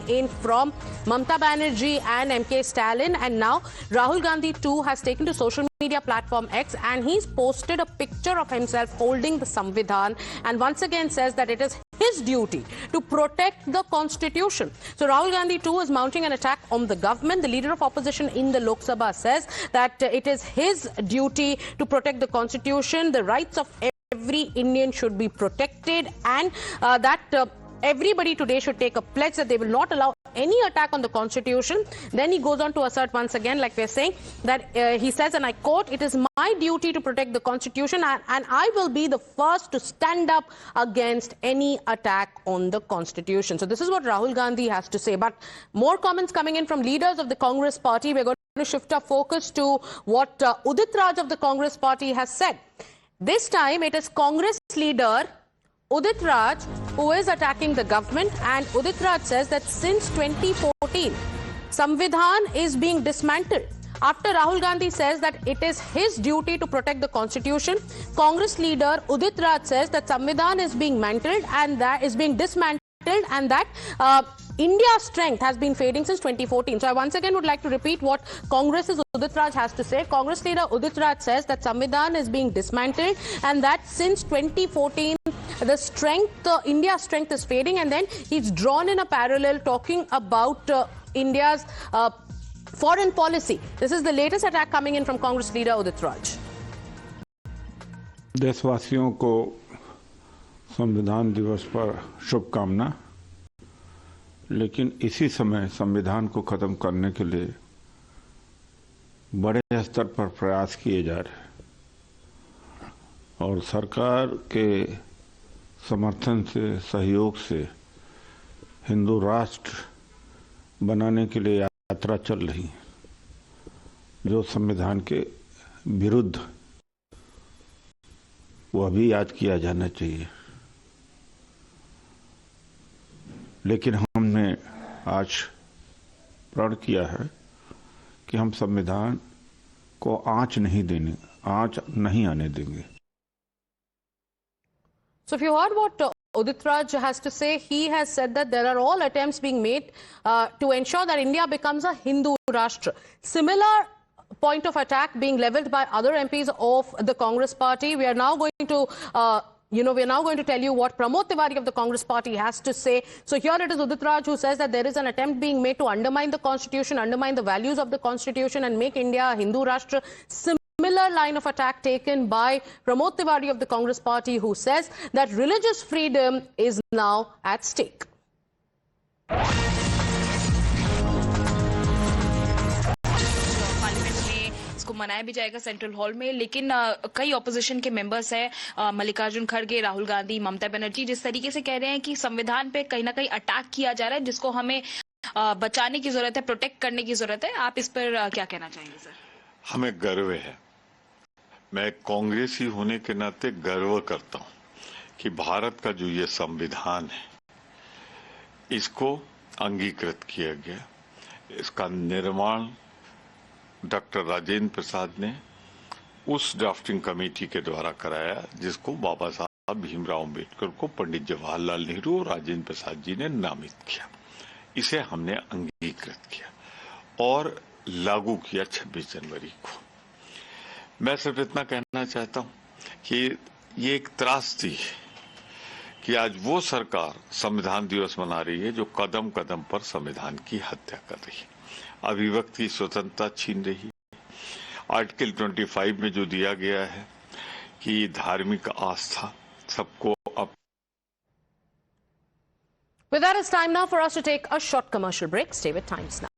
in from Mamata Banerjee and MK Stalin, and now Rahul Gandhi too has taken to social media platform X and he's posted a picture of himself holding the Samvidhan and once again says that it is his duty to protect the constitution. So Rahul Gandhi too is mounting an attack on the government. The leader of opposition in the Lok Sabha says that it is his duty to protect the constitution. The rights of every Indian should be protected, and everybody today should take a pledge that they will not allow any attack on the constitution. Then he goes on to assert once again, like we're saying, that he says, and I quote, "It is my duty to protect the constitution and I will be the first to stand up against any attack on the constitution." So this is what Rahul Gandhi has to say. But more comments coming in from leaders of the Congress party. We're going to shift our focus to what Udit Raj of the Congress party has said. This time it is Congress leader Udit Raj who is attacking the government, and Udit Raj says that since 2014, Samvidhan is being dismantled. After Rahul Gandhi says that it is his duty to protect the constitution, Congress leader Udit Raj says that Samvidhan is being dismantled and that India's strength has been fading since 2014. So I once again would like to repeat what Congress's Udit Raj has to say. Congress leader Udit Raj says that Samvidhan is being dismantled and that since 2014 India's strength is fading, and then he's drawn in a parallel talking about India's foreign policy. This is the latest attack coming in from Congress leader Udit Raj. देशवासियों को संविधान दिवस पर शुभकामना। लेकिन इसी समय संविधान को खत्म करने के लिए बड़े स्तर पर प्रयास किए जा रहे हैं और सरकार के समर्थन से, सहयोग से हिंदू राष्ट्र बनाने के लिए यात्रा चल रही है, जो संविधान के विरुद्ध, वह भी याद किया जाना चाहिए। लेकिन हमने आज प्रण किया है कि हम संविधान को आंच नहीं आने देंगे। So if you heard what Udit Raj has to say, he has said that there are all attempts being made to ensure that India becomes a Hindu Rashtra. Similar point of attack being leveled by other MPs of the Congress party. We are now going to tell you what Pramod Tiwari of the Congress party has to say. So here it is Udit Raj who says that there is an attempt being made to undermine the constitution, undermine the values of the constitution and make India a Hindu Rashtra. Similar line of attack taken by Pramod Tiwari of the Congress party, who says that religious freedom is now at stake. इसको मनाया भी जाएगा central hall में, लेकिन कई opposition के members हैं, मल्लिकार्जुन खड़गे, राहुल गांधी, ममता बनर्जी, जिस तरीके से कह रहे हैं कि संविधान पे कहीं ना कहीं अटैक किया जा रहा है, जिसको हमें बचाने की जरूरत है, प्रोटेक्ट करने की जरूरत है। आप इस पर क्या कहना चाहेंगे सर? हमें गर्व है, मैं कांग्रेसी होने के नाते गर्व करता हूं कि भारत का जो ये संविधान है, इसको अंगीकृत किया गया। इसका निर्माण डॉक्टर राजेंद्र प्रसाद ने उस ड्राफ्टिंग कमेटी के द्वारा कराया जिसको बाबा साहब भीमराव अम्बेडकर को पंडित जवाहरलाल नेहरू और राजेंद्र प्रसाद जी ने नामित किया। इसे हमने अंगीकृत किया और लागू किया 26 जनवरी को। मैं सिर्फ इतना कहना चाहता हूं कि ये एक त्रासदी है कि आज वो सरकार संविधान दिवस मना रही है जो कदम कदम पर संविधान की हत्या कर रही है, अभिव्यक्ति की स्वतंत्रता छीन रही है। आर्टिकल 25 में जो दिया गया है कि धार्मिक आस्था सबको With that, it's time now for us to take a short commercial break. Stay with Times Now.